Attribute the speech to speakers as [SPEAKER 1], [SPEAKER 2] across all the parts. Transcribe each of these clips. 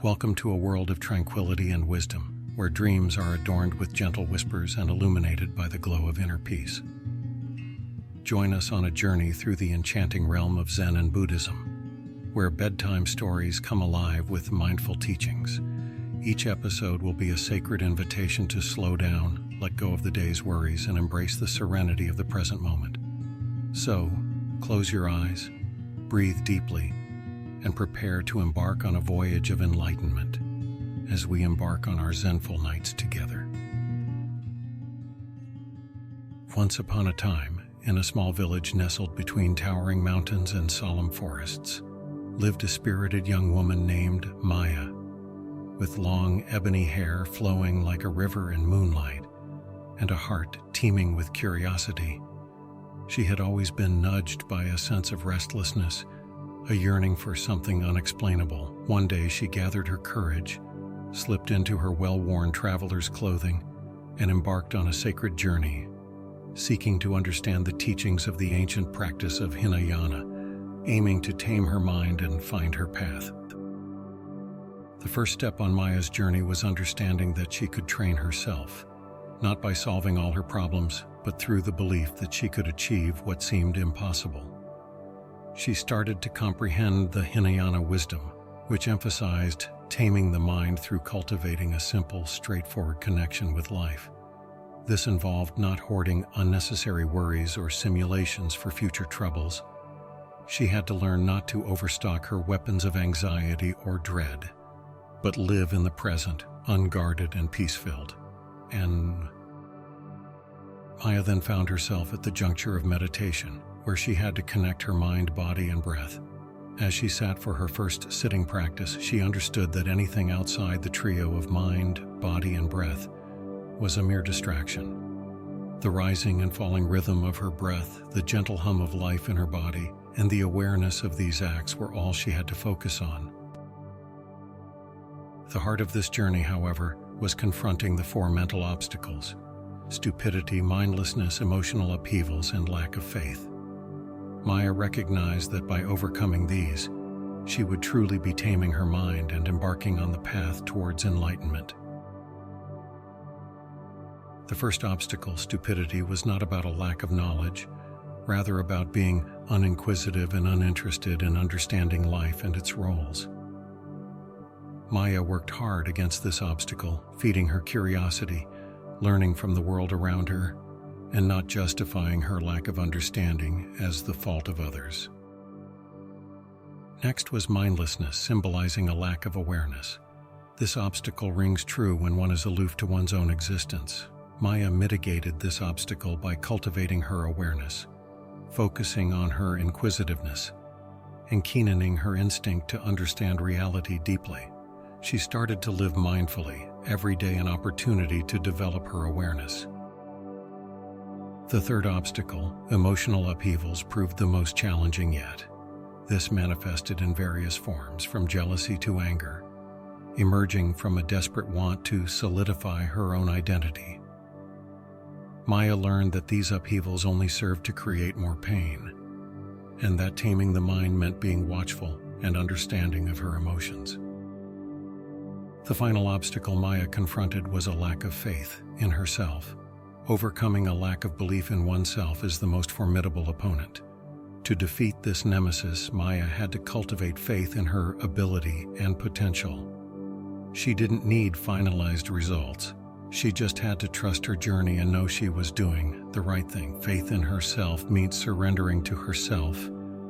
[SPEAKER 1] Welcome to a world of tranquility and wisdom, where dreams are adorned with gentle whispers and illuminated by the glow of inner peace. Join us on a journey through the enchanting realm of Zen and Buddhism, where bedtime stories come alive with mindful teachings. Each episode will be a sacred invitation to slow down, let go of the day's worries, and embrace the serenity of the present moment. So, close your eyes, breathe deeply, and prepare to embark on a voyage of enlightenment as we embark on our Zenful Nights together. Once upon a time, in a small village nestled between towering mountains and solemn forests, lived a spirited young woman named Maya, with long ebony hair flowing like a river in moonlight and a heart teeming with curiosity. She had always been nudged by a sense of restlessness, a yearning for something unexplainable. One day she gathered her courage, slipped into her well-worn traveler's clothing, and embarked on a sacred journey, seeking to understand the teachings of the ancient practice of Hinayana, aiming to tame her mind and find her path. The first step on Maya's journey was understanding that she could train herself, not by solving all her problems, but through the belief that she could achieve what seemed impossible. She started to comprehend the Hinayana wisdom, which emphasized taming the mind through cultivating a simple, straightforward connection with life. This involved not hoarding unnecessary worries or simulations for future troubles. She had to learn not to overstock her weapons of anxiety or dread, but live in the present, unguarded and peace-filled. And Maya then found herself at the juncture of meditation, where she had to connect her mind, body, and breath. As she sat for her first sitting practice, she understood that anything outside the trio of mind, body, and breath was a mere distraction. The rising and falling rhythm of her breath, the gentle hum of life in her body, and the awareness of these acts were all she had to focus on. The heart of this journey, however, was confronting the four mental obstacles: stupidity, mindlessness, emotional upheavals, and lack of faith. Maya recognized that by overcoming these, she would truly be taming her mind and embarking on the path towards enlightenment. The first obstacle, stupidity, was not about a lack of knowledge, rather about being uninquisitive and uninterested in understanding life and its roles. Maya worked hard against this obstacle, feeding her curiosity, learning from the world around her, and not justifying her lack of understanding as the fault of others. Next was mindlessness, symbolizing a lack of awareness. This obstacle rings true when one is aloof to one's own existence. Maya mitigated this obstacle by cultivating her awareness, focusing on her inquisitiveness, and keenening her instinct to understand reality deeply. She started to live mindfully, every day an opportunity to develop her awareness. The third obstacle, emotional upheavals, proved the most challenging yet. This manifested in various forms, from jealousy to anger, emerging from a desperate want to solidify her own identity. Maya learned that these upheavals only served to create more pain, and that taming the mind meant being watchful and understanding of her emotions. The final obstacle Maya confronted was a lack of faith in herself. Overcoming a lack of belief in oneself is the most formidable opponent. To defeat this nemesis, Maya had to cultivate faith in her ability and potential. She didn't need finalized results. She just had to trust her journey and know she was doing the right thing. Faith in herself means surrendering to herself,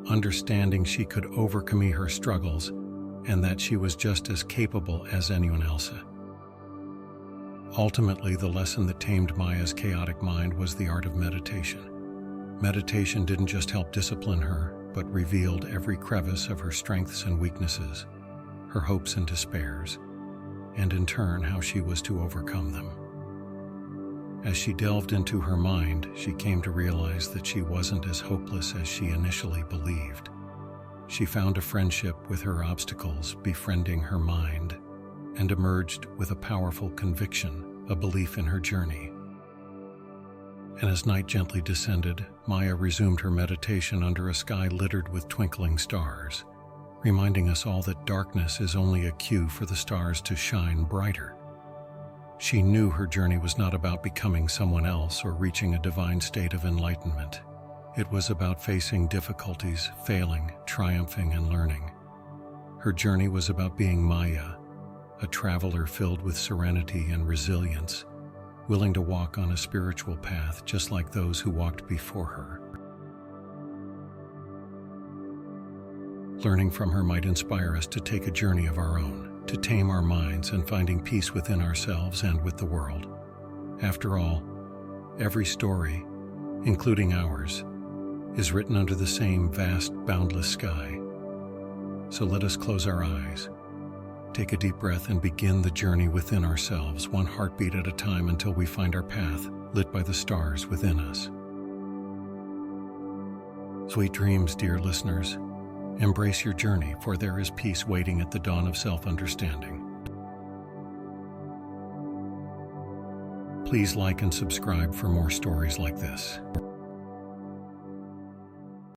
[SPEAKER 1] understanding she could overcome her struggles, and that she was just as capable as anyone else. Ultimately, the lesson that tamed Maya's chaotic mind was the art of meditation. Meditation didn't just help discipline her, but revealed every crevice of her strengths and weaknesses, her hopes and despairs, and in turn how she was to overcome them. As she delved into her mind, she came to realize that she wasn't as hopeless as she initially believed. She found a friendship with her obstacles, befriending her mind, and emerged with a powerful conviction, a belief in her journey. And as night gently descended, Maya resumed her meditation under a sky littered with twinkling stars. reminding us all that darkness is only a cue for the stars to shine brighter. She knew her journey was not about becoming someone else or reaching a divine state of enlightenment. It was about facing difficulties, failing, triumphing, and learning. Her journey was about being Maya, a traveler filled with serenity and resilience, willing to walk on a spiritual path just like those who walked before her. Learning from her might inspire us to take a journey of our own, to tame our minds and finding peace within ourselves and with the world. After all, every story, including ours, is written under the same vast, boundless sky. So let us close our eyes, take a deep breath, and begin the journey within ourselves, one heartbeat at a time, until we find our path lit by the stars within us. Sweet dreams, dear listeners. Embrace your journey, for there is peace waiting at the dawn of self-understanding. Please like and subscribe for more stories like this.